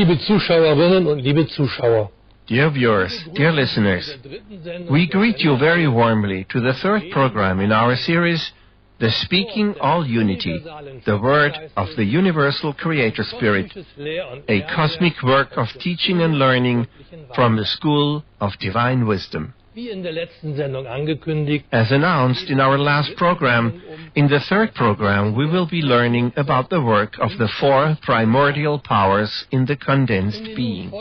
Liebe Zuschauerinnen und liebe Zuschauer. Dear viewers, dear listeners, we greet you very warmly to the third program in our series, The Speaking All Unity, the Word of the Universal Creator Spirit, a cosmic work of teaching and learning from the School of Divine Wisdom. As announced in our last program, in the third program we will be learning about the work of the four primordial powers in the condensed being.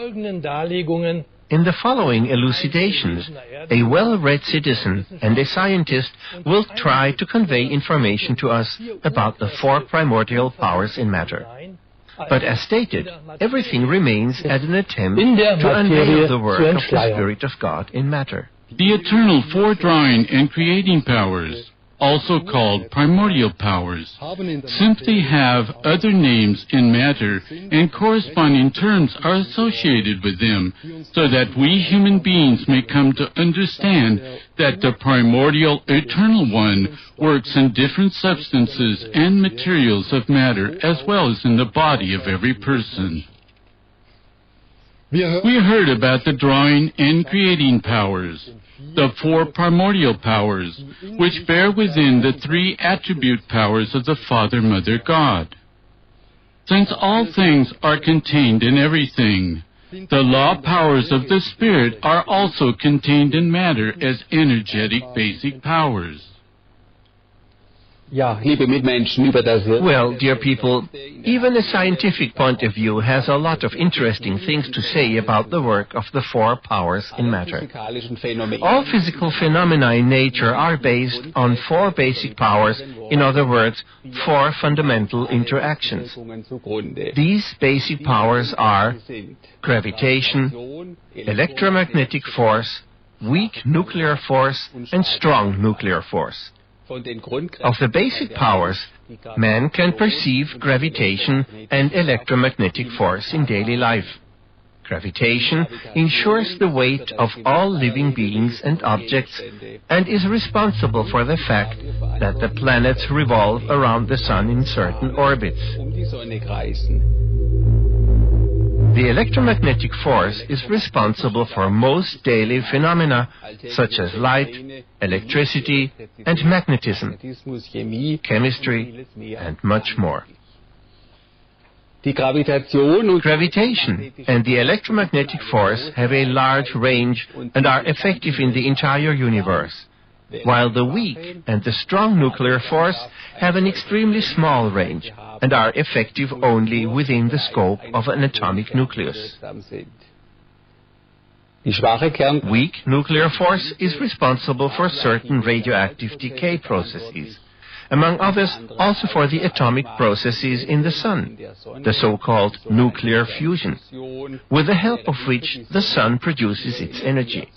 In the following elucidations, a well-read citizen and a scientist will try to convey information to us about the four primordial powers in matter. But as stated, everything remains at an attempt to unveil the work of the Spirit of God in matter. The eternal foredrawing and creating powers, also called primordial powers, simply have other names in matter, and corresponding terms are associated with them, so that we human beings may come to understand that the primordial eternal one works in different substances and materials of matter as well as in the body of every person. We heard about the drawing and creating powers, the four primordial powers, which bear within the three attribute powers of the Father, Mother, God. Since all things are contained in everything, the law powers of the Spirit are also contained in matter as energetic basic powers. Well, dear people, even a scientific point of view has a lot of interesting things to say about the work of the four powers in matter. All physical phenomena in nature are based on four basic powers, in other words, four fundamental interactions. These basic powers are gravitation, electromagnetic force, weak nuclear force, and strong nuclear force. Of the basic powers, man can perceive gravitation and electromagnetic force in daily life. Gravitation ensures the weight of all living beings and objects and is responsible for the fact that the planets revolve around the Sun in certain orbits. The electromagnetic force is responsible for most daily phenomena such as light, electricity, and magnetism, chemistry, and much more. Gravitation and the electromagnetic force have a large range and are effective in the entire universe, while the weak and the strong nuclear force have an extremely small range and are effective only within the scope of an atomic nucleus. Weak nuclear force is responsible for certain radioactive decay processes, among others also for the atomic processes in the Sun, the so-called nuclear fusion, with the help of which the Sun produces its energy.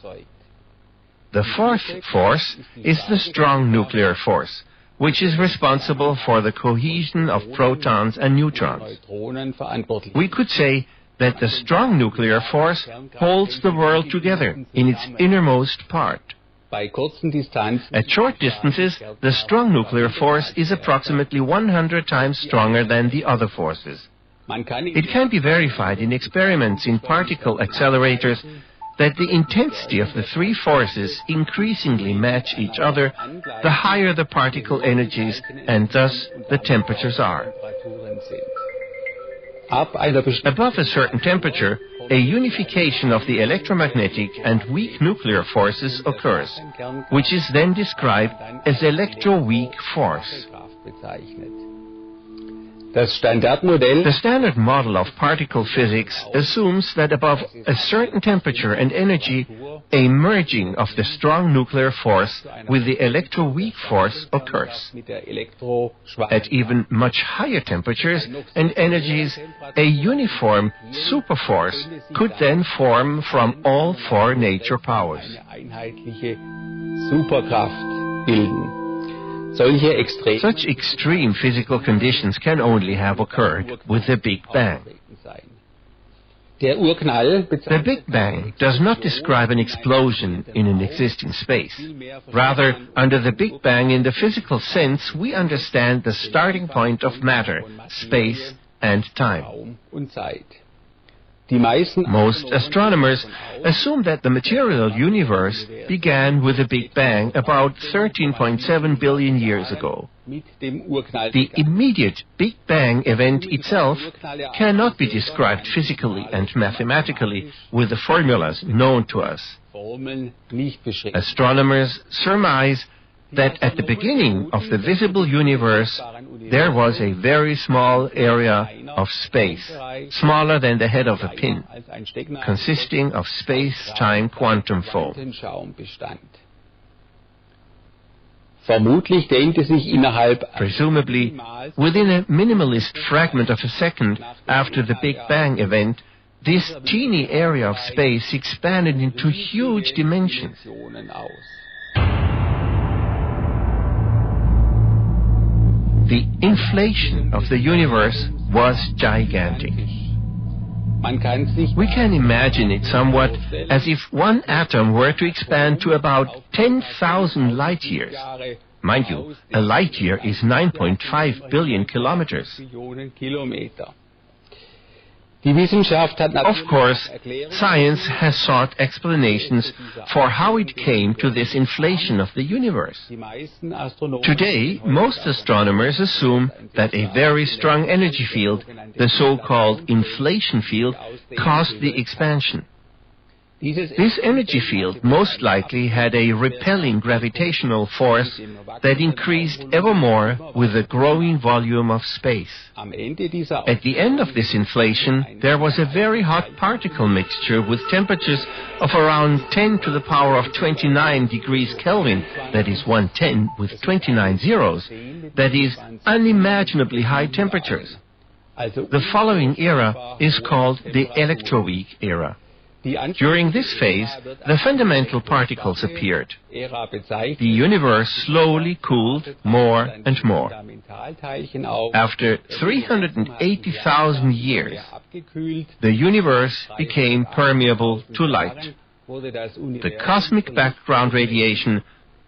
The fourth force is the strong nuclear force, which is responsible for the cohesion of protons and neutrons. We could say that the strong nuclear force holds the world together in its innermost part. At short distances, the strong nuclear force is approximately 100 times stronger than the other forces. It can be verified in experiments in particle accelerators that the intensity of the three forces increasingly match each other the higher the particle energies and thus the temperatures are. Above a certain temperature, a unification of the electromagnetic and weak nuclear forces occurs, which is then described as electro-weak force. The standard model of particle physics assumes that above a certain temperature and energy, a merging of the strong nuclear force with the electro-weak force occurs. At even much higher temperatures and energies, a uniform superforce could then form from all four nature powers. Such extreme physical conditions can only have occurred with the Big Bang. The Big Bang does not describe an explosion in an existing space. Rather, under the Big Bang in the physical sense, we understand the starting point of matter, space, and time. Most astronomers assume that the material universe began with the Big Bang about 13.7 billion years ago. The immediate Big Bang event itself cannot be described physically and mathematically with the formulas known to us. Astronomers surmise that at the beginning of the visible universe there was a very small area of space, smaller than the head of a pin, consisting of space-time quantum foam. Presumably, within a minimalist fragment of a second after the Big Bang event, this teeny area of space expanded into huge dimensions. The inflation of the universe was gigantic. We can imagine it somewhat as if one atom were to expand to about 10,000 light years. Mind you, a light year is 9.5 billion kilometers. Of course, science has sought explanations for how it came to this inflation of the universe. Today, most astronomers assume that a very strong energy field, the so-called inflation field, caused the expansion. This energy field most likely had a repelling gravitational force that increased ever more with the growing volume of space. At the end of this inflation, there was a very hot particle mixture with temperatures of around 10 to the power of 29 degrees Kelvin, that is 110 with 29 zeros, that is unimaginably high temperatures. The following era is called the electroweak era. During this phase, the fundamental particles appeared. The universe slowly cooled more and more. After 380,000 years, the universe became permeable to light. The cosmic background radiation,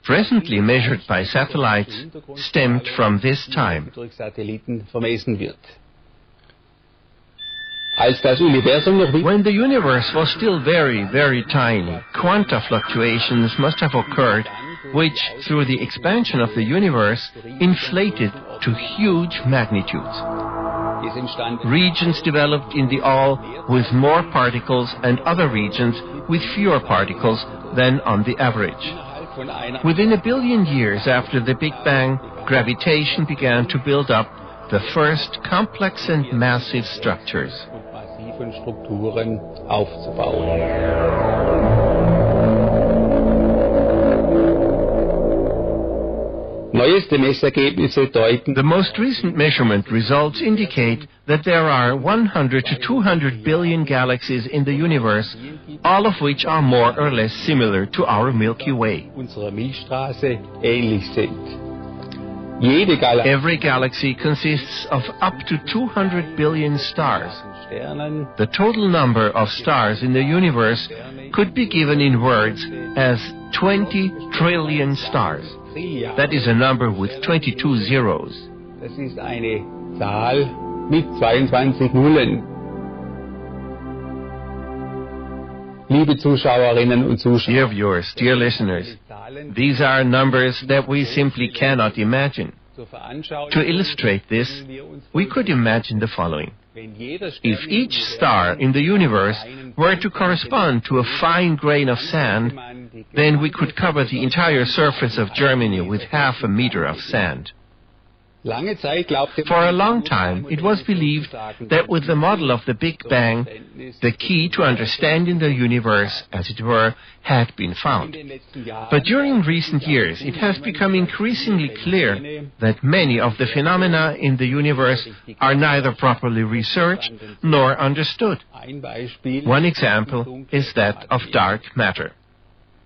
presently measured by satellites, stemmed from this time. When the universe was still very, very tiny, quanta fluctuations must have occurred, which, through the expansion of the universe, inflated to huge magnitudes. Regions developed in the all with more particles and other regions with fewer particles than on the average. Within a billion years after the Big Bang, gravitation began to build up the first complex and massive structures. The most recent measurement results indicate that there are 100 to 200 billion galaxies in the universe, all of which are more or less similar to our Milky Way. Every galaxy consists of up to 200 billion stars. The total number of stars in the universe could be given in words as 20 trillion stars. That is a number with 22 zeros. Dear viewers, dear listeners, these are numbers that we simply cannot imagine. To illustrate this, we could imagine the following. If each star in the universe were to correspond to a fine grain of sand, then we could cover the entire surface of Germany with half a meter of sand. For a long time, it was believed that with the model of the Big Bang, the key to understanding the universe, as it were, had been found. But during recent years, it has become increasingly clear that many of the phenomena in the universe are neither properly researched nor understood. One example is that of dark matter.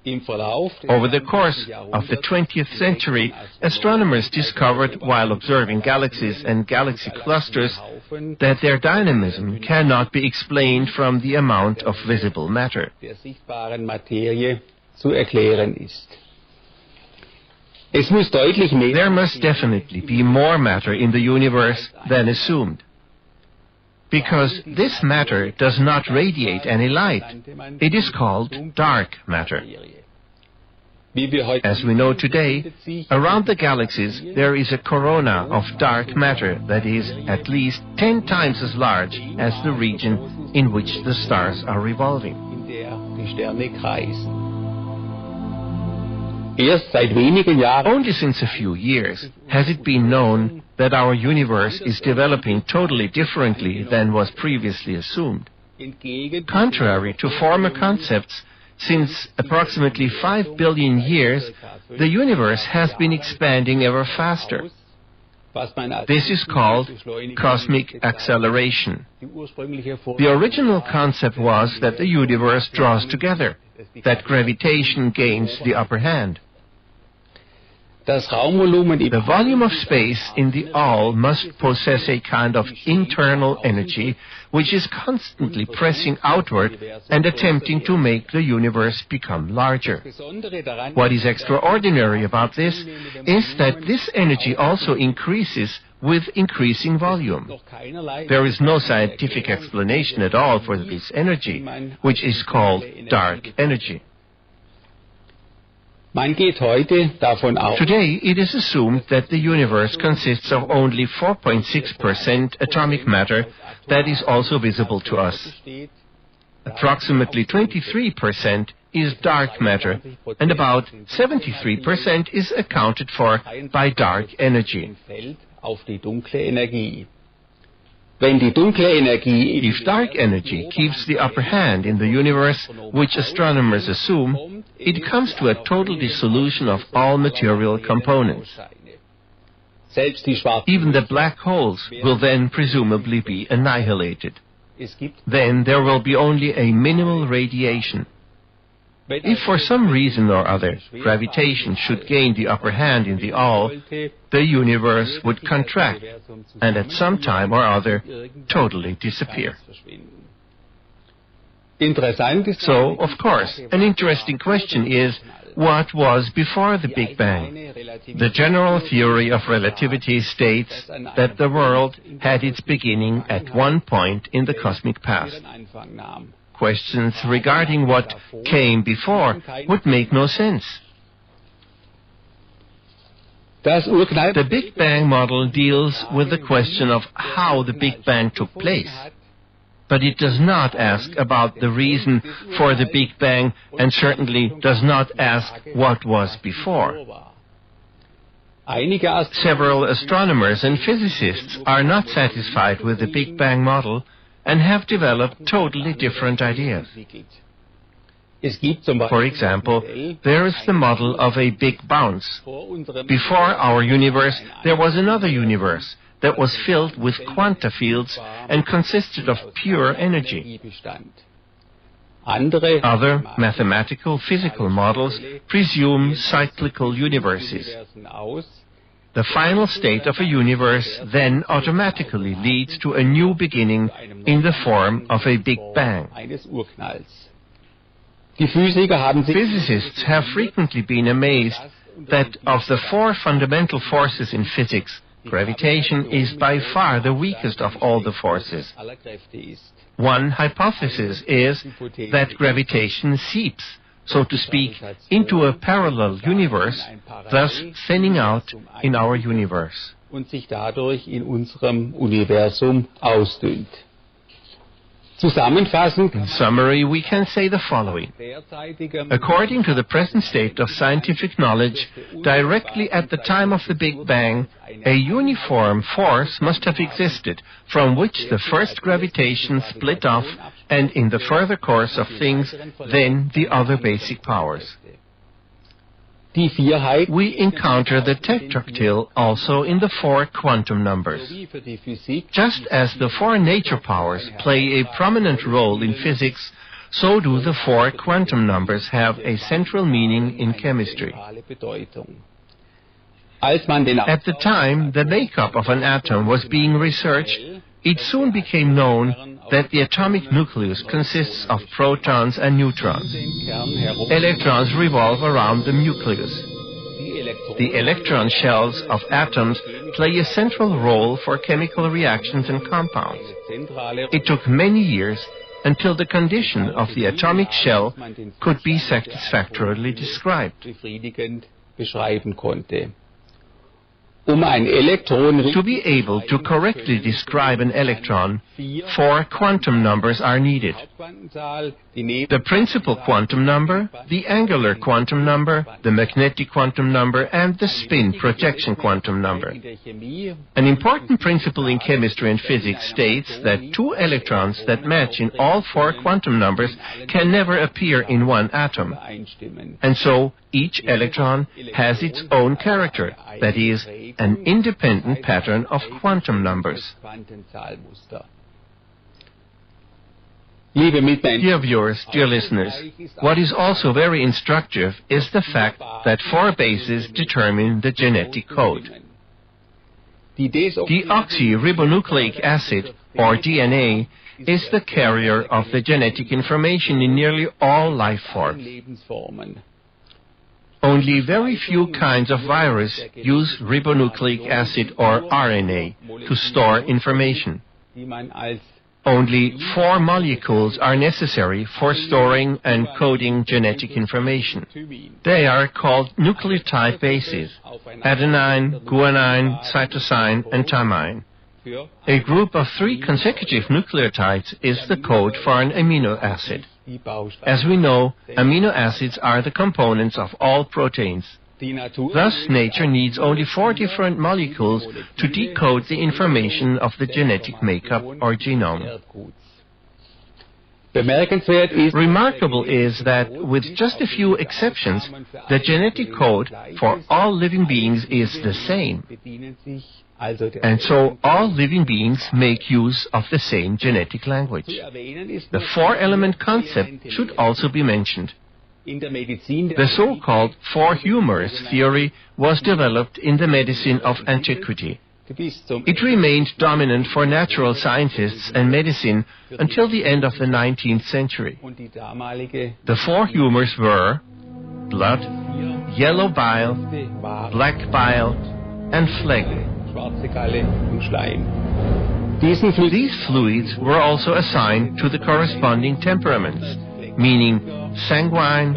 Over the course of the 20th century, astronomers discovered, while observing galaxies and galaxy clusters, that their dynamism cannot be explained from the amount of visible matter. There must definitely be more matter in the universe than assumed. Because this matter does not radiate any light. It is called dark matter. As we know today, around the galaxies there is a corona of dark matter that is at least 10 times as large as the region in which the stars are revolving. Only since a few years has it been known that our universe is developing totally differently than was previously assumed. Contrary to former concepts, since approximately 5 billion years, the universe has been expanding ever faster. This is called cosmic acceleration. The original concept was that the universe draws together, that gravitation gains the upper hand. The volume of space in the all must possess a kind of internal energy which is constantly pressing outward and attempting to make the universe become larger. What is extraordinary about this is that this energy also increases with increasing volume. There is no scientific explanation at all for this energy, which is called dark energy. Today, it is assumed that the universe consists of only 4.6% atomic matter that is also visible to us. Approximately 23% is dark matter, and about 73% is accounted for by dark energy. If dark energy keeps the upper hand in the universe, which astronomers assume, it comes to a total dissolution of all material components. Even the black holes will then presumably be annihilated. Then there will be only a minimal radiation. If for some reason or other gravitation should gain the upper hand in the all, the universe would contract and at some time or other totally disappear. So, of course, an interesting question is, what was before the Big Bang? The general theory of relativity states that the world had its beginning at one point in the cosmic past. Questions regarding what came before would make no sense. The Big Bang model deals with the question of how the Big Bang took place, but it does not ask about the reason for the Big Bang and certainly does not ask what was before. Several astronomers and physicists are not satisfied with the Big Bang model and have developed totally different ideas. For example, there is the model of a big bounce. Before our universe, there was another universe that was filled with quanta fields and consisted of pure energy. Other mathematical physical models presume cyclical universes. The final state of a universe then automatically leads to a new beginning in the form of a Big Bang. Physicists have frequently been amazed that of the four fundamental forces in physics, gravitation is by far the weakest of all the forces. One hypothesis is that gravitation seeps, so to speak, into a parallel universe, thus thinning out in our universe. In summary, we can say the following. According to the present state of scientific knowledge, directly at the time of the Big Bang, a uniform force must have existed from which the first gravitation split off, and in the further course of things, then the other basic powers. We encounter the tetractyl also in the four quantum numbers. Just as the four nature powers play a prominent role in physics, so do the four quantum numbers have a central meaning in chemistry. At the time the makeup of an atom was being researched, it soon became known that the atomic nucleus consists of protons and neutrons. Electrons revolve around the nucleus. The electron shells of atoms play a central role for chemical reactions and compounds. It took many years until the condition of the atomic shell could be satisfactorily described. To be able to correctly describe an electron, 4 quantum numbers are needed. The principal quantum number, the angular quantum number, the magnetic quantum number, and the spin projection quantum number. An important principle in chemistry and physics states that 2 electrons that match in all 4 quantum numbers can never appear in one atom. And so, each electron has its own character, that is, an independent pattern of quantum numbers. Dear viewers, dear listeners, what is also very instructive is the fact that 4 bases determine the genetic code. Deoxyribonucleic acid, or DNA, is the carrier of the genetic information in nearly all life forms. Only very few kinds of virus use ribonucleic acid or RNA to store information. Only 4 molecules are necessary for storing and coding genetic information. They are called nucleotide bases: adenine, guanine, cytosine, and thymine. A group of 3 consecutive nucleotides is the code for an amino acid. As we know, amino acids are the components of all proteins. Thus, nature needs only 4 different molecules to decode the information of the genetic makeup or genome. Remarkable is that, with just a few exceptions, the genetic code for all living beings is the same. And so all living beings make use of the same genetic language. The 4-element concept should also be mentioned. The so-called 4 humors theory was developed in the medicine of antiquity. It remained dominant for natural scientists and medicine until the end of the 19th century. The 4 humors were blood, yellow bile, black bile, and phlegm. These fluids were also assigned to the corresponding temperaments, meaning sanguine,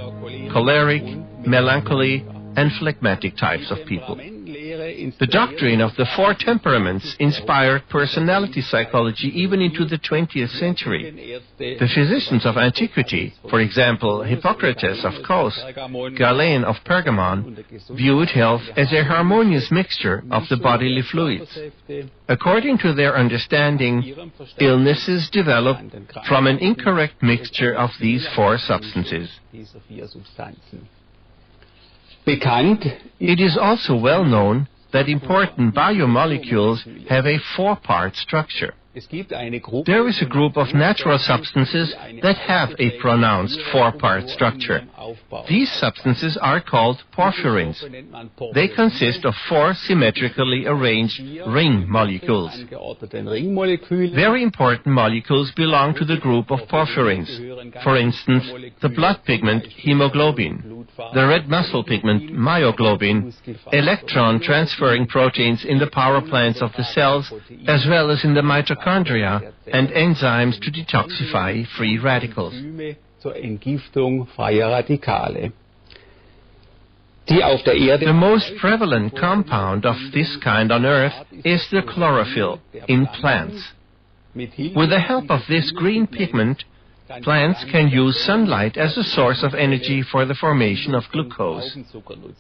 choleric, melancholy, and phlegmatic types of people. The doctrine of the 4 temperaments inspired personality psychology even into the 20th century. The physicians of antiquity, for example, Hippocrates of Kos, Galen of Pergamon, viewed health as a harmonious mixture of the bodily fluids. According to their understanding, illnesses develop from an incorrect mixture of these 4 substances. It is also well known that important biomolecules have a 4-part structure. There is a group of natural substances that have a pronounced 4-part structure. These substances are called porphyrins. They consist of 4 symmetrically arranged ring molecules. Very important molecules belong to the group of porphyrins. For instance, the blood pigment hemoglobin, the red muscle pigment myoglobin, electron-transferring proteins in the power plants of the cells, as well as in the mitochondria, and enzymes to detoxify free radicals. The most prevalent compound of this kind on Earth is the chlorophyll in plants. With the help of this green pigment, plants can use sunlight as a source of energy for the formation of glucose.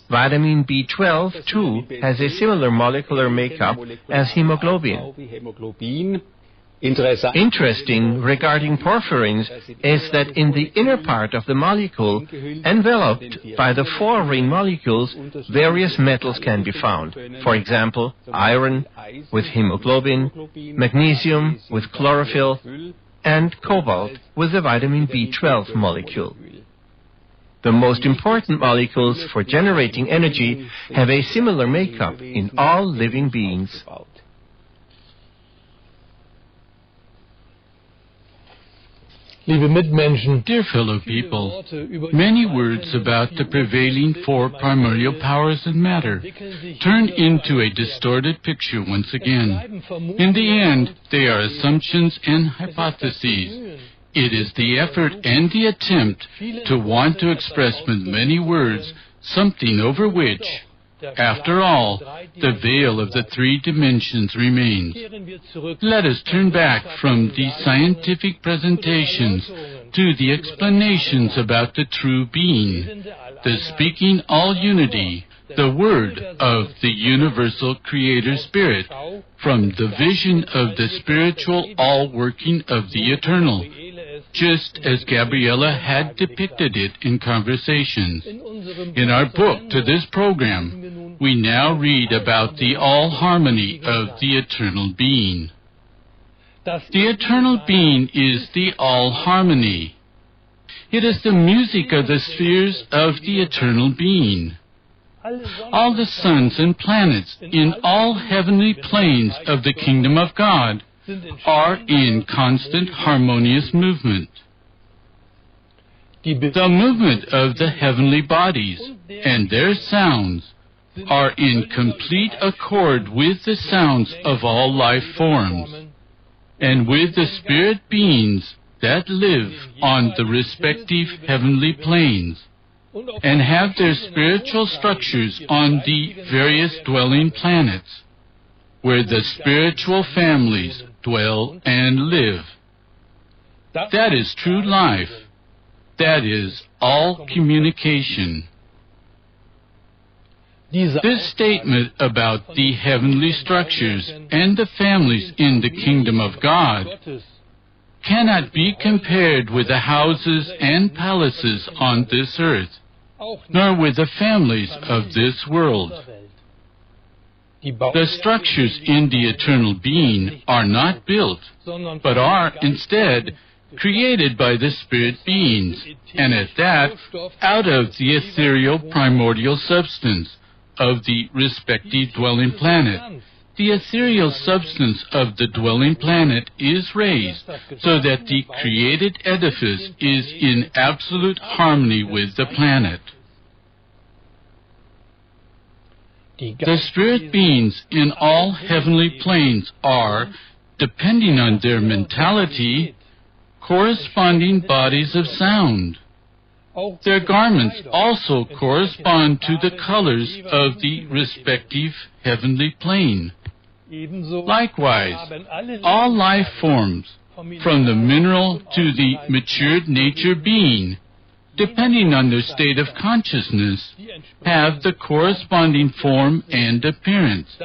Vitamin B12, too, has a similar molecular makeup as hemoglobin. Interesting regarding porphyrins is that in the inner part of the molecule, enveloped by the 4 ring molecules, various metals can be found. For example, iron with hemoglobin, magnesium with chlorophyll, and cobalt with the vitamin B12 molecule. The most important molecules for generating energy have a similar makeup in all living beings. Liebe Mitmenschen, Dear fellow people, many words about the prevailing four primordial powers in matter turn into a distorted picture once again. In the end, they are assumptions and hypotheses. It is the effort and the attempt to want to express with many words something over which, after all, the veil of the three dimensions remains. Let us turn back from the scientific presentations to the explanations about the true being, the speaking all unity, the word of the universal Creator Spirit, from the vision of the spiritual all-working of the eternal, just as Gabriella had depicted it in conversations. In our book to this program, we now read about the all-harmony of the eternal being. The eternal being is the all-harmony. It is the music of the spheres of the eternal being. All the suns and planets in all heavenly planes of the kingdom of God are in constant harmonious movement. The movement of the heavenly bodies and their sounds are in complete accord with the sounds of all life forms, and with the spirit beings that live on the respective heavenly planes, and have their spiritual structures on the various dwelling planets, where the spiritual families dwell and live. That is true life. That is all communication. This statement about the heavenly structures and the families in the kingdom of God cannot be compared with the houses and palaces on this earth, nor with the families of this world. The structures in the eternal being are not built, but are instead created by the spirit beings, and at that, out of the ethereal primordial substance of the respective dwelling planet. The ethereal substance of the dwelling planet is raised so that the created edifice is in absolute harmony with the planet. The spirit beings in all heavenly planes are, depending on their mentality, corresponding bodies of sound. Their garments also correspond to the colors of the respective heavenly plane. Likewise, all life forms, from the mineral to the matured nature being, depending on their state of consciousness, have the corresponding form and appearance,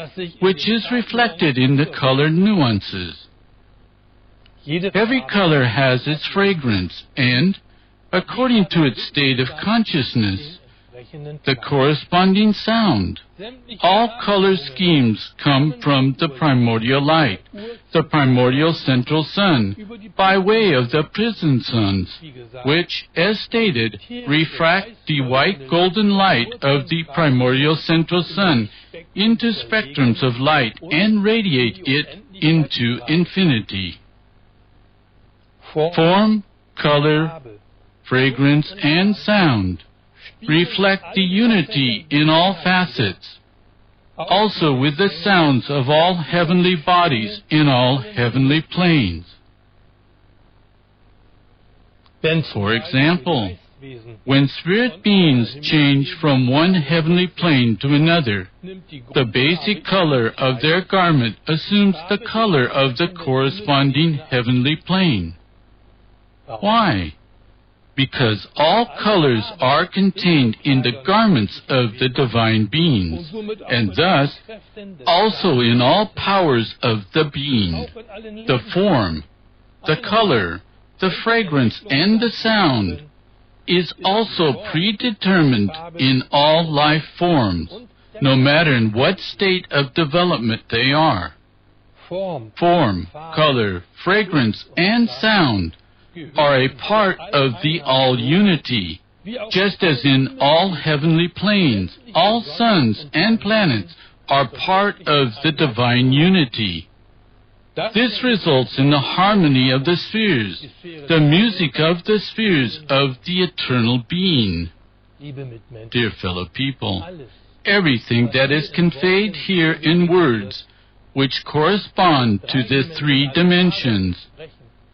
which is reflected in the color nuances. Every color has its fragrance, and, according to its state of consciousness, the corresponding sound. All color schemes come from the primordial light, the primordial central sun, by way of the prison suns, which, as stated, refract the white golden light of the primordial central sun into spectrums of light and radiate it into infinity. Form, color, fragrance, and sound reflect the unity in all facets, also with the sounds of all heavenly bodies in all heavenly planes. For example, when spirit beings change from one heavenly plane to another, the basic color of their garment assumes the color of the corresponding heavenly plane. Why? Because all colors are contained in the garments of the divine beings, and thus also in all powers of the being. The form, the color, the fragrance, and the sound is also predetermined in all life forms, no matter in what state of development they are. Form, color, fragrance, and sound are a part of the all-unity, just as in all heavenly planes, all suns and planets are part of the divine unity. This results in the harmony of the spheres, the music of the spheres of the eternal being. Dear fellow people, everything that is conveyed here in words, which correspond to the three dimensions,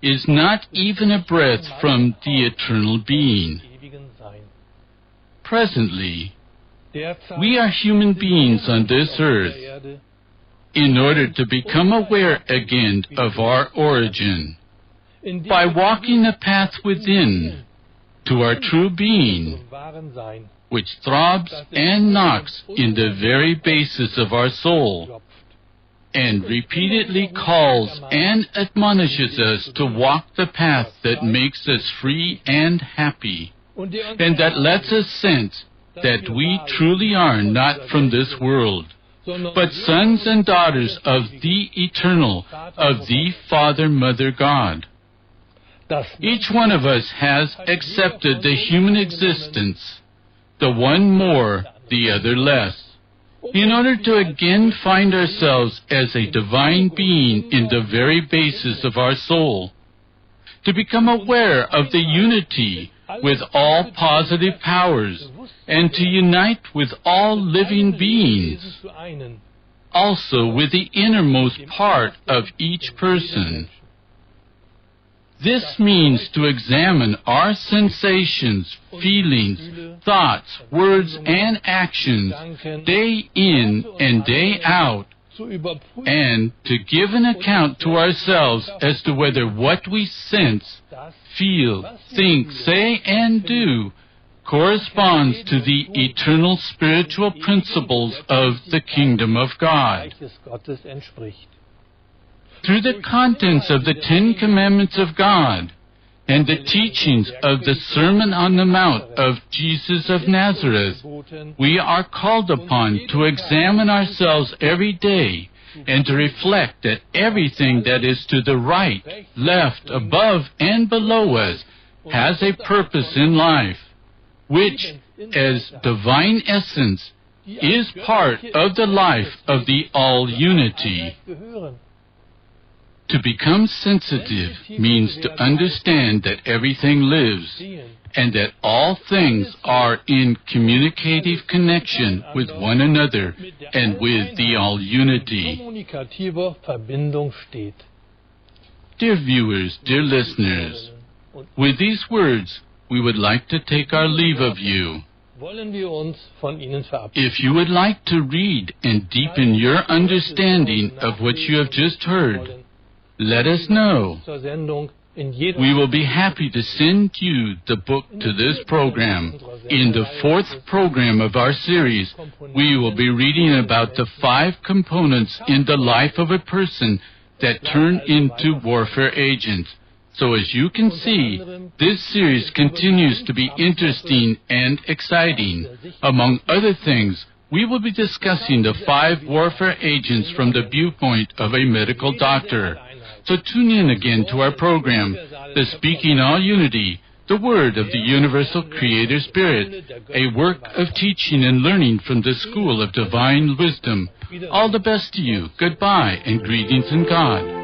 is not even a breath from the eternal being. Presently, we are human beings on this earth. In order to become aware again of our origin, by walking the path within to our true being, which throbs and knocks in the very basis of our soul, and repeatedly calls and admonishes us to walk the path that makes us free and happy, and that lets us sense that we truly are not from this world, but sons and daughters of the Eternal, of the Father, Mother, God. Each one of us has accepted the human existence, the one more, the other less, in order to again find ourselves as a divine being in the very basis of our soul, to become aware of the unity with all positive powers, and to unite with all living beings, also with the innermost part of each person. This means to examine our sensations, feelings, thoughts, words, and actions day in and day out, and to give an account to ourselves as to whether what we sense, feel, think, say, and do corresponds to the eternal spiritual principles of the Kingdom of God. Through the contents of the 10 Commandments of God and the teachings of the Sermon on the Mount of Jesus of Nazareth, we are called upon to examine ourselves every day and to reflect that everything that is to the right, left, above, and below us has a purpose in life, which, as divine essence, is part of the life of the all-unity. To become sensitive means to understand that everything lives, and that all things are in communicative connection with one another and with the all-unity. Dear viewers, dear listeners, with these words, we would like to take our leave of you. If you would like to read and deepen your understanding of what you have just heard, let us know. We will be happy to send you the book to this program. In the 4th program of our series, we will be reading about the 5 components in the life of a person that turn into warfare agents. So as you can see, this series continues to be interesting and exciting. Among other things, we will be discussing the 5 warfare agents from the viewpoint of a medical doctor. So tune in again to our program, The Speaking All Unity, the Word of the Universal Creator Spirit, a work of teaching and learning from the School of Divine Wisdom. All the best to you. Goodbye and greetings in God.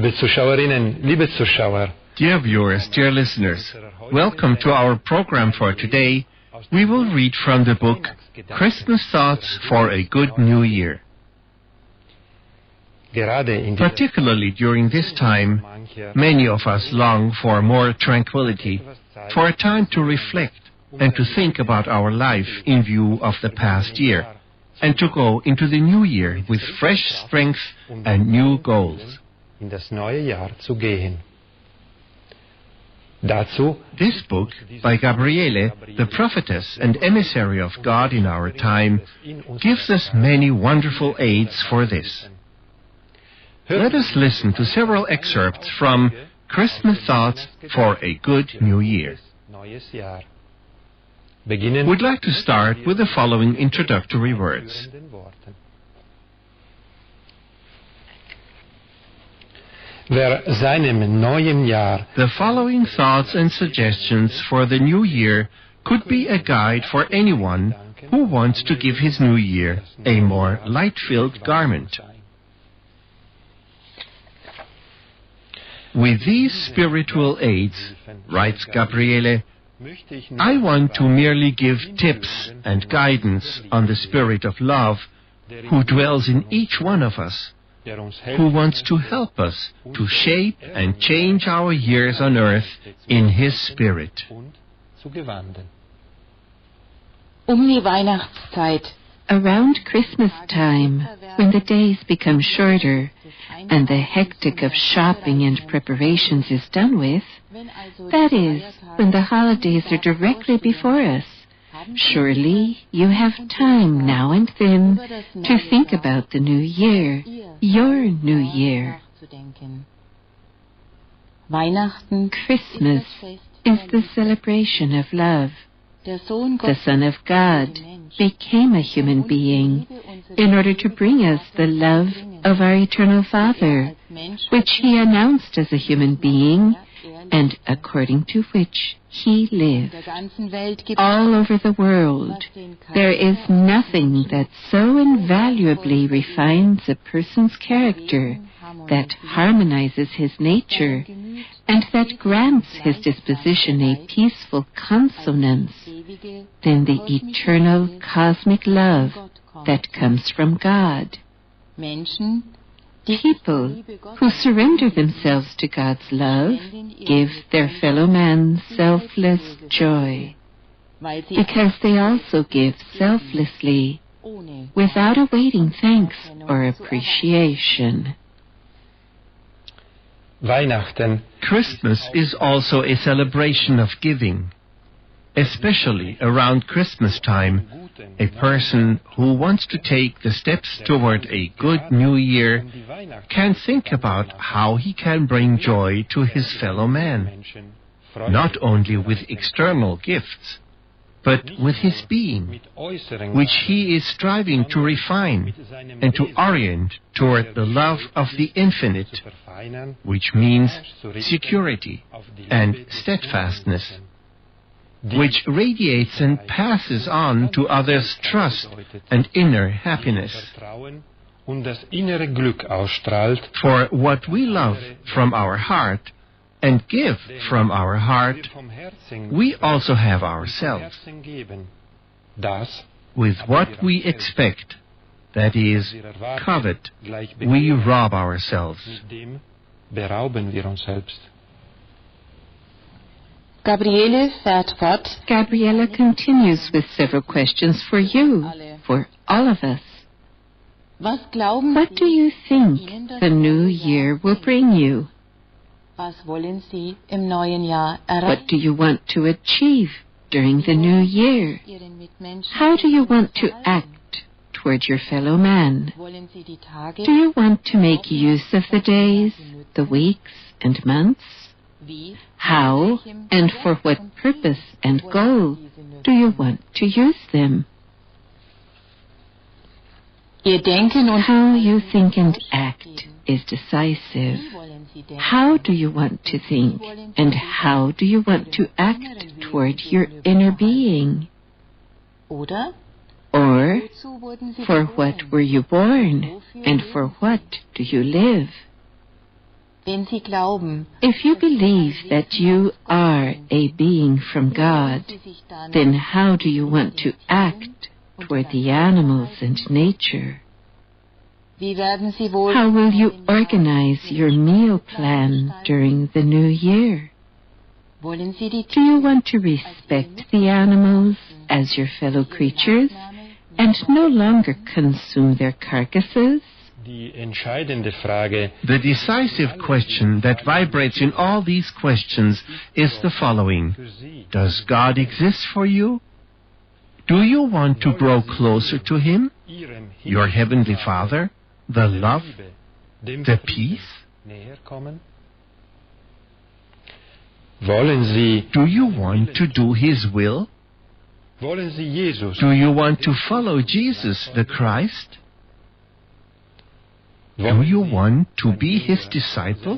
Liebe Zuschauerinnen, liebe Zuschauer, Dear viewers, dear listeners, welcome to our program for today. We will read from the book Christmas Thoughts for a Good New Year. Particularly during this time, many of us long for more tranquility, for a time to reflect and to think about our life in view of the past year, and to go into the new year with fresh strength and new goals. in das neue Jahr zu gehen. This book, by Gabriele, the prophetess and emissary of God in our time, gives us many wonderful aids for this. Let us listen to several excerpts from Christmas Thoughts for a Good New Year. We'd like to start with the following introductory words. The following thoughts and suggestions for the new year could be a guide for anyone who wants to give his new year a more light-filled garment. With these spiritual aids, writes Gabriele, I want to merely give tips and guidance on the Spirit of love who dwells in each one of us, who wants to help us to shape and change our years on earth in His Spirit. Around Christmas time, when the days become shorter and the hectic of shopping and preparations is done with, that is, when the holidays are directly before us, surely you have time now and then to think about the new year, your new year. Christmas is the celebration of love. The Son of God became a human being in order to bring us the love of our eternal Father, which He announced as a human being and according to which He lived. All over the world, there is nothing that so invaluably refines a person's character, that harmonizes his nature, and that grants his disposition a peaceful consonance than the eternal cosmic love that comes from God. People who surrender themselves to God's love give their fellow man selfless joy, because they also give selflessly, without awaiting thanks or appreciation. Christmas is also a celebration of giving. Especially around Christmas time, a person who wants to take the steps toward a good new year can think about how he can bring joy to his fellow man, not only with external gifts, but with his being, which he is striving to refine and to orient toward the love of the infinite, which means security and steadfastness, which radiates and passes on to others' trust and inner happiness. For what we love from our heart and give from our heart, we also have ourselves. With what we expect, that is, covet, we rob ourselves. Gabriela continues with several questions for you, for all of us. What do you think the new year will bring you? What do you want to achieve during the new year? How do you want to act toward your fellow man? Do you want to make use of the days, the weeks, and months? How and for what purpose and goal do you want to use them? How you think and act is decisive. How do you want to think, and how do you want to act toward your inner being? Or, for what were you born, and for what do you live? If you believe that you are a being from God, then how do you want to act toward the animals and nature? How will you organize your meal plan during the new year? Do you want to respect the animals as your fellow creatures and no longer consume their carcasses? The decisive question that vibrates in all these questions is the following. Does God exist for you? Do you want to grow closer to Him, your Heavenly Father, the love, the peace? Do you want to do His will? Do you want to follow Jesus the Christ? Do you want to be His disciple?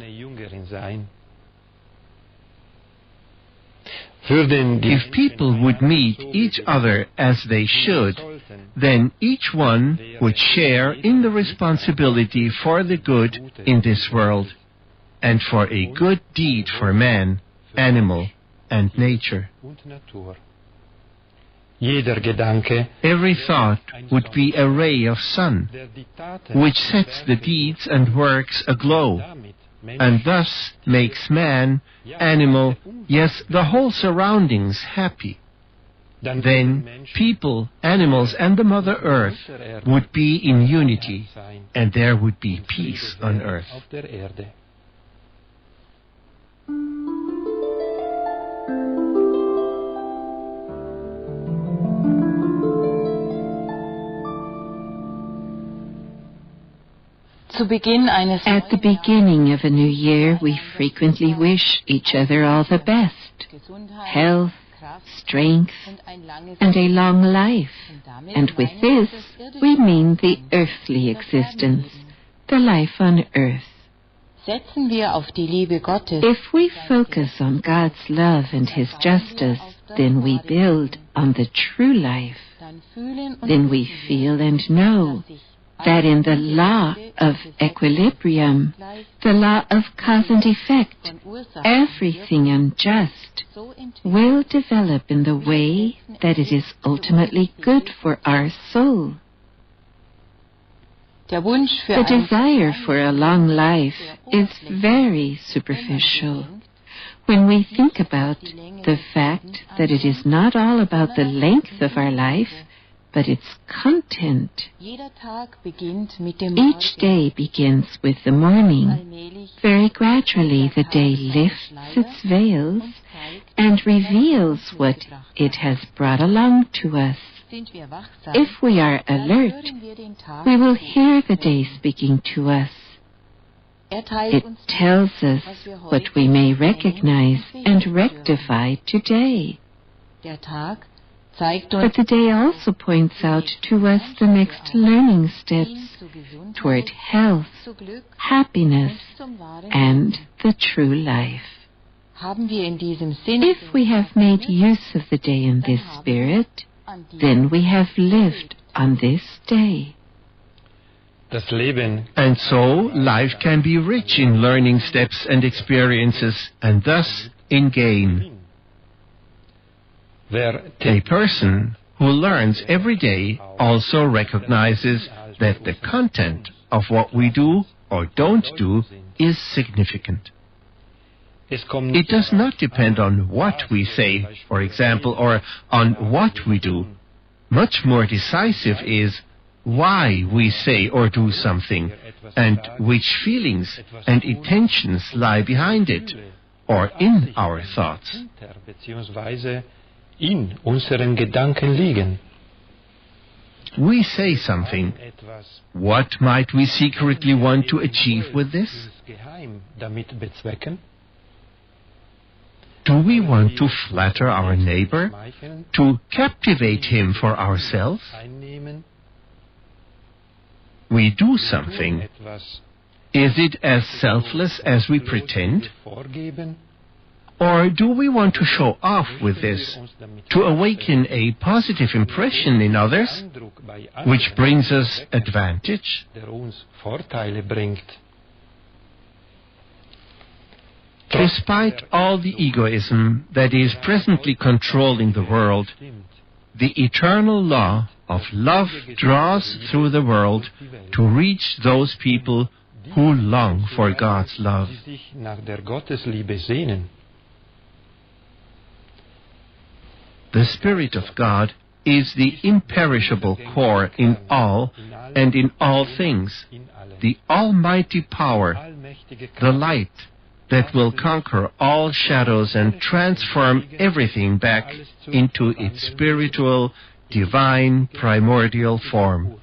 If people would meet each other as they should, then each one would share in the responsibility for the good in this world and for a good deed for man, animal, and nature. Every thought would be a ray of sun, which sets the deeds and works aglow, and thus makes man, animal, yes, the whole surroundings happy. Then people, animals, and the Mother Earth would be in unity, and there would be peace on earth. At the beginning of a new year, we frequently wish each other all the best, health, strength, and a long life. And with this, we mean the earthly existence, the life on earth. If we focus on God's love and His justice, then we build on the true life. Then we feel and know that in the law of equilibrium, the law of cause and effect, everything unjust will develop in the way that it is ultimately good for our soul. The desire for a long life is very superficial. When we think about the fact that it is not all about the length of our life, but its content. Each day begins with the morning. Very gradually the day lifts its veils and reveals what it has brought along to us. If we are alert, we will hear the day speaking to us. It tells us what we may recognize and rectify today. But the day also points out to us the next learning steps toward health, happiness, and the true life. If we have made use of the day in this spirit, then we have lived on this day. And so, life can be rich in learning steps and experiences, and thus in gain. A person who learns every day also recognizes that the content of what we do or don't do is significant. It does not depend on what we say, for example, or on what we do. Much more decisive is why we say or do something, and which feelings and intentions lie behind it, or in our thoughts. In unseren Gedanken liegen. We say something. What might we secretly want to achieve with this? Do we want to flatter our neighbor? To captivate him for ourselves? We do something. Is it as selfless as we pretend? Or do we want to show off with this, to awaken a positive impression in others, which brings us advantage? Despite all the egoism that is presently controlling the world, the eternal law of love draws through the world to reach those people who long for God's love. The Spirit of God is the imperishable core in all and in all things, the almighty power, the light that will conquer all shadows and transform everything back into its spiritual, divine, primordial form.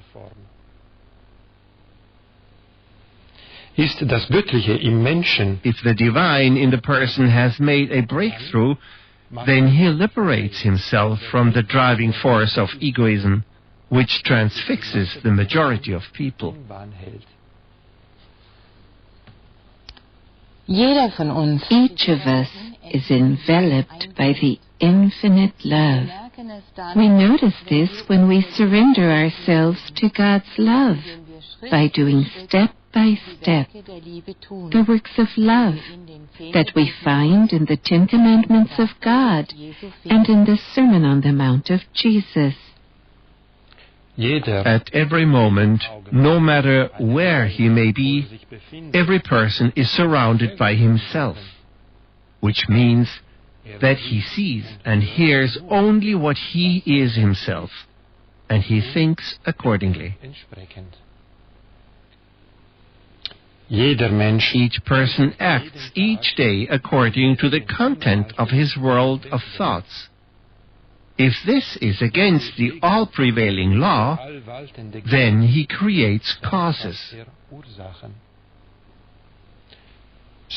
Ist das Göttliche im Menschen, If the divine in the person has made a breakthrough, then he liberates himself from the driving force of egoism, which transfixes the majority of people. Each of us is enveloped by the infinite love. We notice this when we surrender ourselves to God's love by doing step by step the works of love that we find in the 10 Commandments of God and in the Sermon on the Mount of Jesus. At every moment, no matter where he may be, every person is surrounded by himself, which means that he sees and hears only what he is himself, and he thinks accordingly. Each person acts each day according to the content of his world of thoughts. If this is against the all-prevailing law, then he creates causes.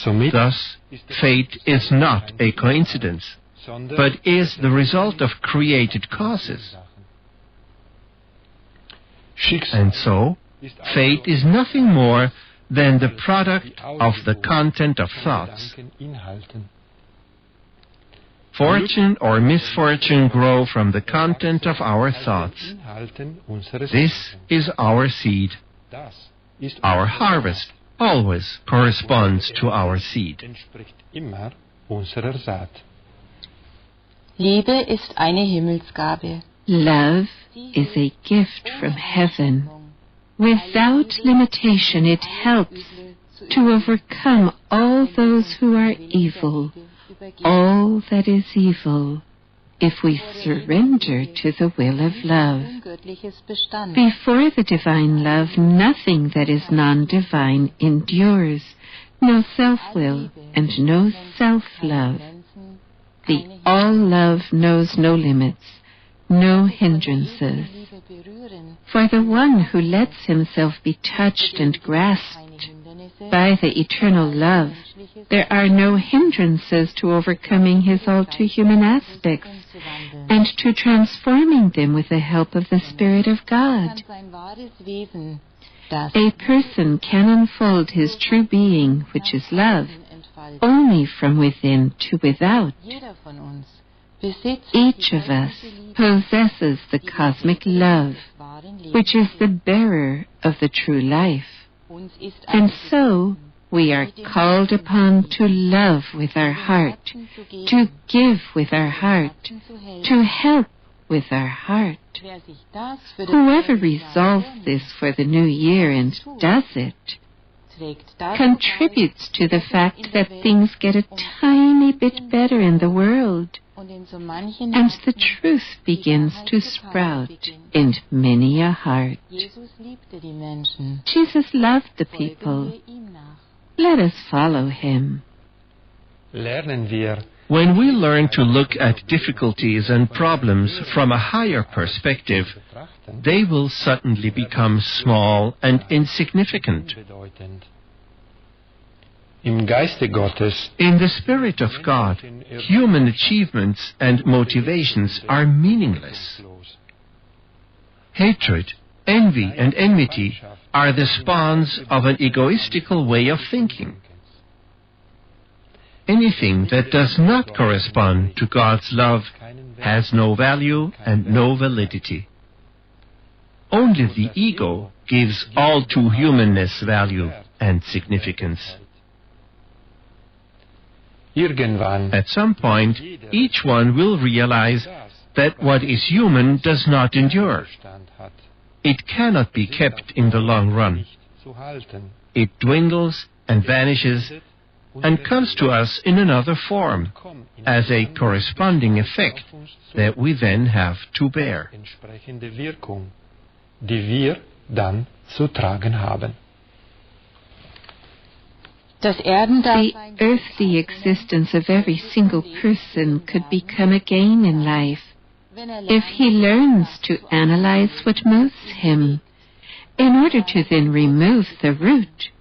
Thus, fate is not a coincidence, but is the result of created causes. And so, fate is nothing more than the product of the content of thoughts. Fortune or misfortune grow from the content of our thoughts. This is our seed. Our harvest always corresponds to our seed. Liebe ist eine Himmelsgabe. Love is a gift from heaven. Without limitation, it helps to overcome all those who are evil, all that is evil, if we surrender to the will of love. Before the divine love, nothing that is non-divine endures, no self-will and no self-love. The all-love knows no limits, no hindrances. For the one who lets himself be touched and grasped by the eternal love, there are no hindrances to overcoming his all-too-human aspects and to transforming them with the help of the Spirit of God. A person can unfold his true being, which is love, only from within to without. Each of us possesses the cosmic love, which is the bearer of the true life. And so, we are called upon to love with our heart, to give with our heart, to help with our heart. Whoever resolves this for the new year and does it, contributes to the fact that things get a tiny bit better in the world, and the truth begins to sprout in many a heart. Jesus loved the people. Let us follow him. When we learn to look at difficulties and problems from a higher perspective, they will suddenly become small and insignificant. In the Spirit of God, human achievements and motivations are meaningless. Hatred, envy, and enmity are the spawns of an egoistical way of thinking. Anything that does not correspond to God's love has no value and no validity. Only the ego gives all too humanness value and significance. Irgendwann. At some point, each one will realize that what is human does not endure. It cannot be kept in the long run. It dwindles and vanishes and comes to us in another form as a corresponding effect that we then have to bear. Die wir dann zu tragen haben. The earthly existence of every single person could become a gain in life if he learns to analyze what moves him, in order to then remove the root,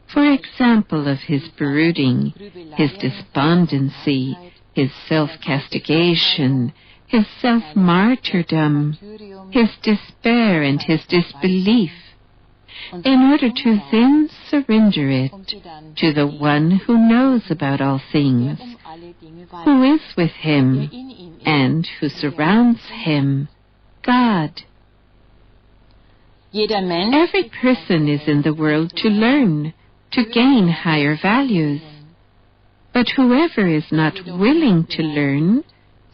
for example, of his brooding, his despondency, his self-castigation, his self-martyrdom, his despair and his disbelief, in order to then surrender it to the one who knows about all things, who is with him and who surrounds him, God. Every person is in the world to learn, to gain higher values. But whoever is not willing to learn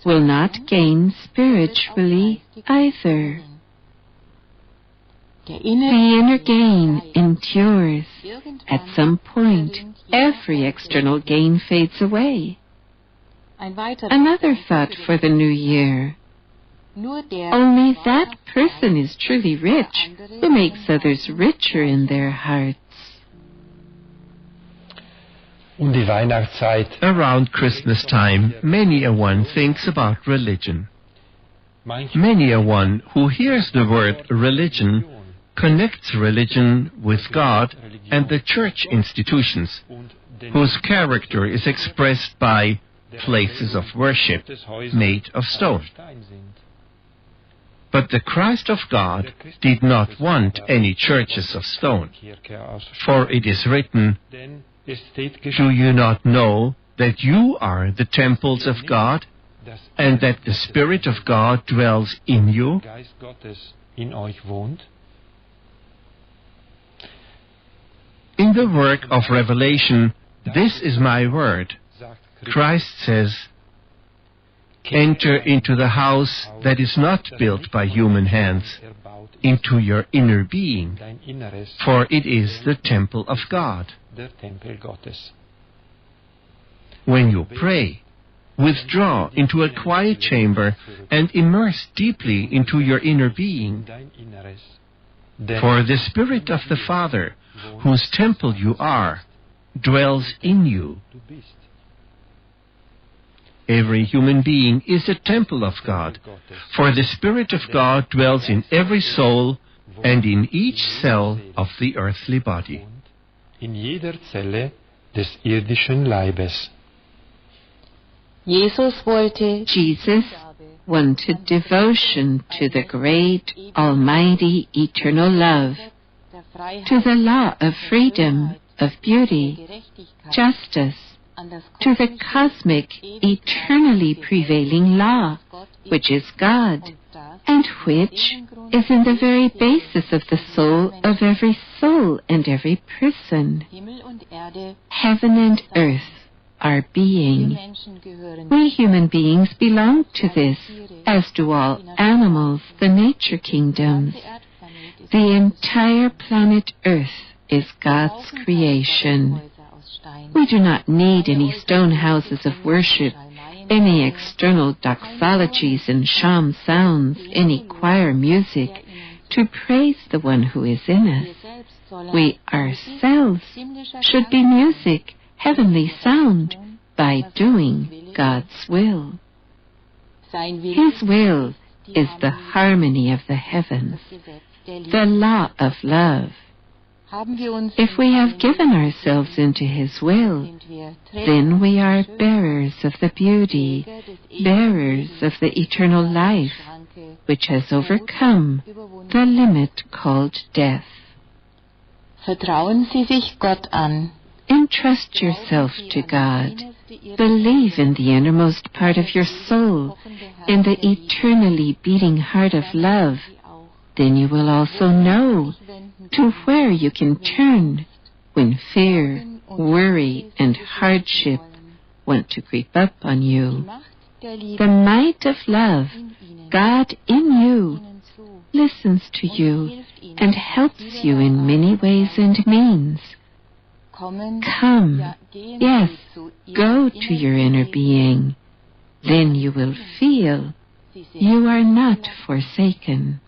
will not gain spiritually either. The inner gain endures. At some point, every external gain fades away. Another thought for the new year. Only that person is truly rich who makes others richer in their hearts. Around Christmas time, many a one thinks about religion. Many a one who hears the word religion connects religion with God and the church institutions, whose character is expressed by places of worship made of stone. But the Christ of God did not want any churches of stone, for it is written, "Do you not know that you are the temples of God, and that the Spirit of God dwells in you?" In the work of Revelation, "This is my word," Christ says, "Enter into the house that is not built by human hands, into your inner being, for it is the temple of God." When you pray, withdraw into a quiet chamber and immerse deeply into your inner being. For the Spirit of the Father, whose temple you are, dwells in you. Every human being is a temple of God, for the Spirit of God dwells in every soul and in each cell of the earthly body. In jeder Zelle des irdischen Leibes. Jesus wanted devotion to the great, almighty, eternal love, to the law of freedom, of beauty, justice, to the cosmic, eternally prevailing law, which is God, and which is in the very basis of the soul of every soul and every person. Heaven and earth are being. We human beings belong to this, as do all animals, the nature kingdoms. The entire planet Earth is God's creation. We do not need any stone houses of worship, any external doxologies and sham sounds, any choir music, to praise the one who is in us. We ourselves should be music, heavenly sound, by doing God's will. His will is the harmony of the heavens, the law of love. If we have given ourselves into His will, then we are bearers of the beauty, bearers of the eternal life, which has overcome the limit called death. Vertrauen Sie sich Gott an. Entrust yourself to God. Believe in the innermost part of your soul, in the eternally beating heart of love. Then you will also know to where you can turn when fear, worry, and hardship want to creep up on Die you. Macht der Liebe The might of love, in ihnen, God in you, ihnen zu listens to und you hilft ihnen and auf helps you vielerlei in many Art und ways Weise. and means. Kommen, Come, ja, gehen yes, Sie zu go Ihrem to your innersten inner Wesen. being. Then you will feel Sie sind you are not verlassen. forsaken.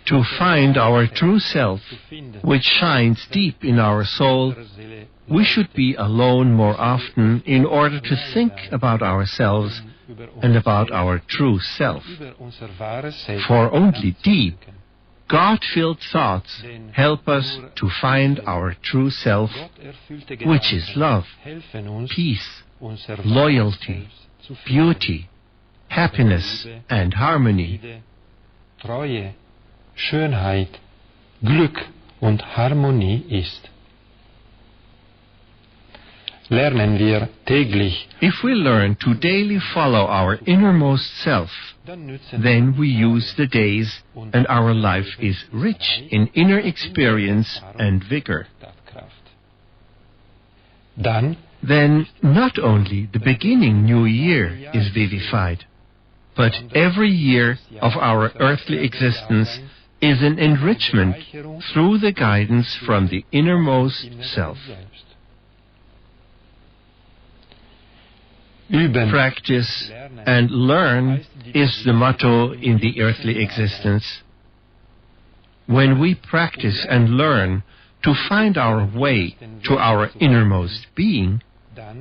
To find our true self, which shines deep in our soul, we should be alone more often in order to think about ourselves and about our true self. For only deep, God-filled thoughts help us to find our true self, which is love, peace, loyalty, beauty, happiness, and harmony. Treue, Schönheit, Glück und Harmonie ist. Lernen wir täglich, If we learn to daily follow our innermost self, dann nützen then we use the days and our life is rich in inner experience and vigor. Tatkraft. Dann Then not only the beginning new year is vivified, but every year of our earthly existence is an enrichment through the guidance from the innermost self. üben, Practice and learn is the motto in the earthly existence. When we practice and learn to find our way to our innermost being,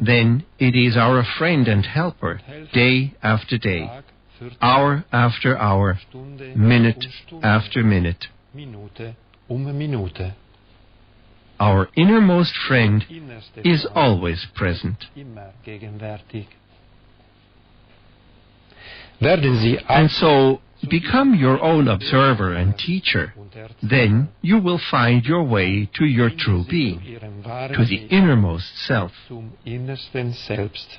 then it is our friend and helper day after day, Tag für hour after hour, Stunde minute Stunde, after minute. Minute Minute. Our innermost friend Innerste is Freund always present. immer gegenwärtig. Werden Sie And so, become your own observer and teacher. Then you will find your way to your true being, to the innermost self. zum innersten Selbst.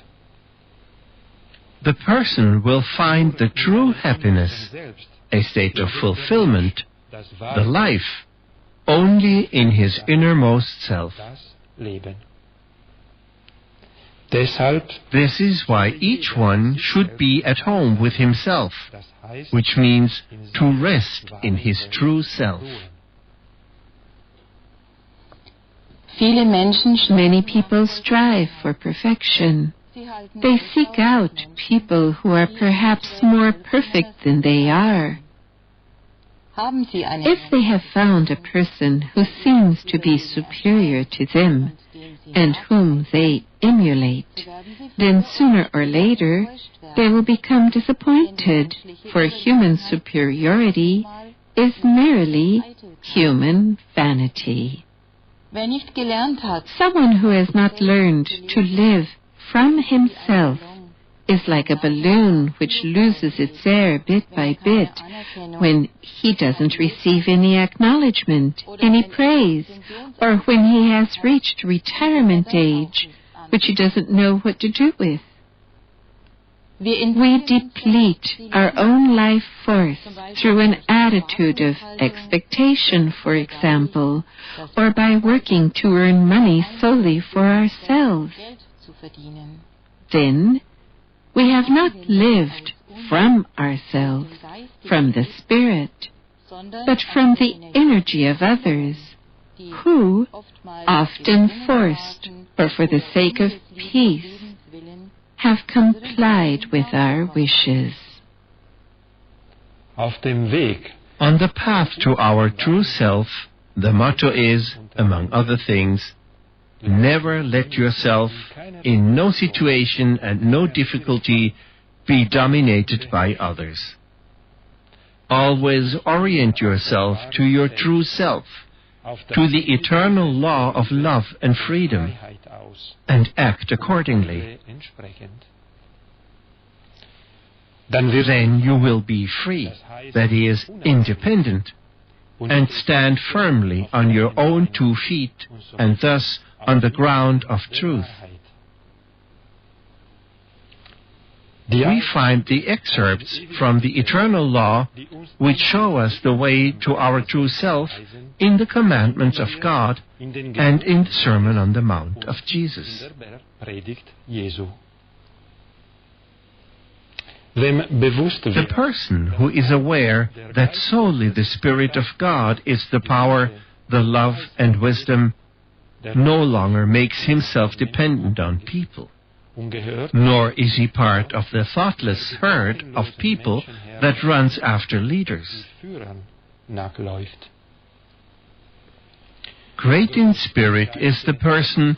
The person will find the true happiness, Selbst, a state of fulfillment, das the wahre life, only in his innermost self. das Leben. Deshalb, This is why each one should be at home with himself, das heißt, which means to rest in his true self. Viele Menschen Many people strive for perfection. Sie halten They sich seek out people who are perhaps more perfect than they are. Haben Sie eine If they have found a person who seems to be superior to them and whom they emulate, then sooner or later they will become disappointed, for human superiority is merely human vanity. Wer nicht gelernt hat, Someone who has not learned to live from himself is like a balloon which loses its air bit by bit when he doesn't receive any acknowledgement, any praise, or when he has reached retirement age, which he doesn't know what to do with. We deplete our own life force through an attitude of expectation, for example, or by working to earn money solely for ourselves. Geld zu verdienen. Then we have not lived from ourselves, from the Spirit, Sondern but from the energy of others, who, often forced or for the sake of peace, have complied with our wishes. auf dem Weg On the path to our true self, the motto is, among other things, never let yourself, in no situation and no difficulty, be dominated by others. Always orient yourself to your true self, auf to the eternal law of love and freedom, Freiheit aus, and act accordingly. entsprechend. Dann wird Then you will be free, that is, independent, and stand firmly on your own 2 feet, and thus on the ground of truth. we find the excerpts from the eternal law which show us the way to our true self in the commandments of God and in the Sermon on the Mount of Jesus. The person who is aware that solely the Spirit of God is the power, the love and wisdom, no longer makes himself dependent on people. Nor is he part of the thoughtless herd of people that runs after leaders. Great in spirit is the person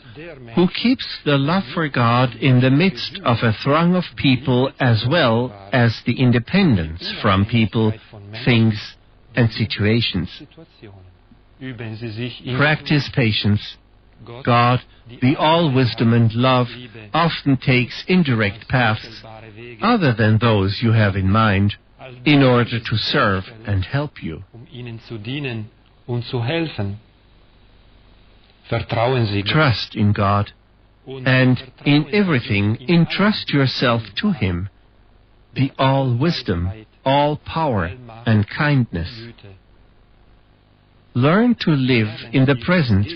who keeps the love for God in the midst of a throng of people as well as the independence from people, things, and situations. Practice patience. God, the all-wisdom and love, often takes indirect paths other than those you have in mind in order to serve and help you. Trust in God, and in everything entrust yourself to Him, the all-wisdom, all-power, and kindness. Learn to live in the present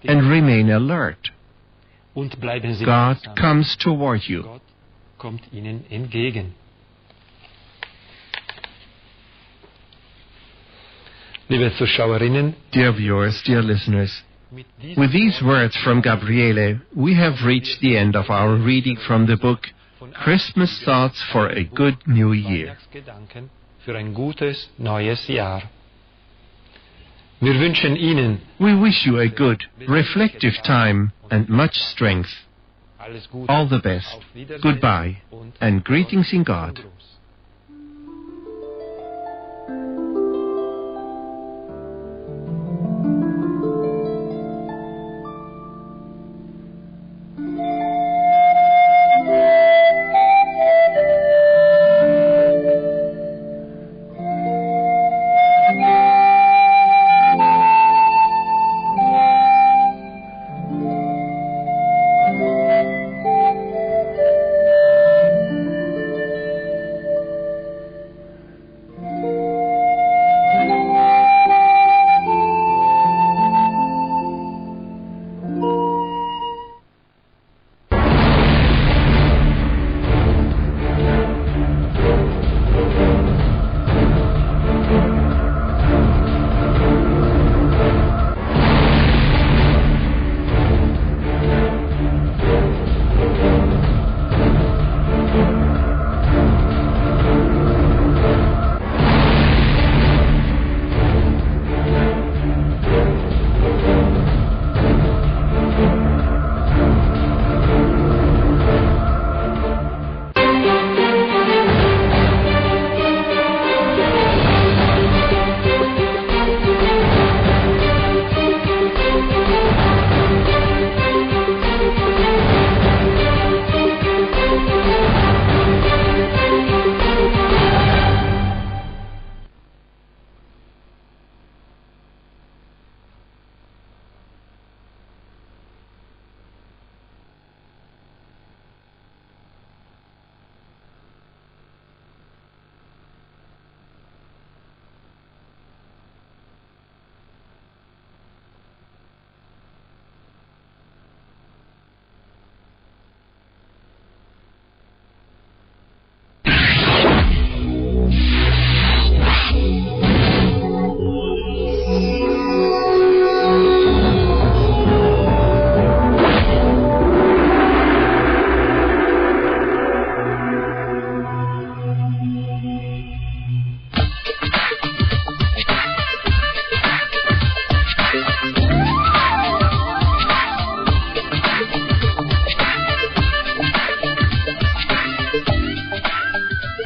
and remain alert. God comes toward you. Dear viewers, dear listeners, with these words from Gabriele, we have reached the end of our reading from the book Christmas Thoughts for a Good New Year. We wish you a good, reflective time and much strength. All the best. Goodbye, and greetings in God.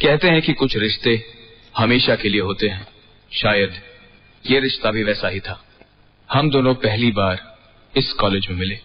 कहते हैं कि कुछ रिश्ते हमेशा के लिए होते हैं। शायद ये रिश्ता भी वैसा ही था। हम दोनों पहली बार इस कॉलेज में मिले।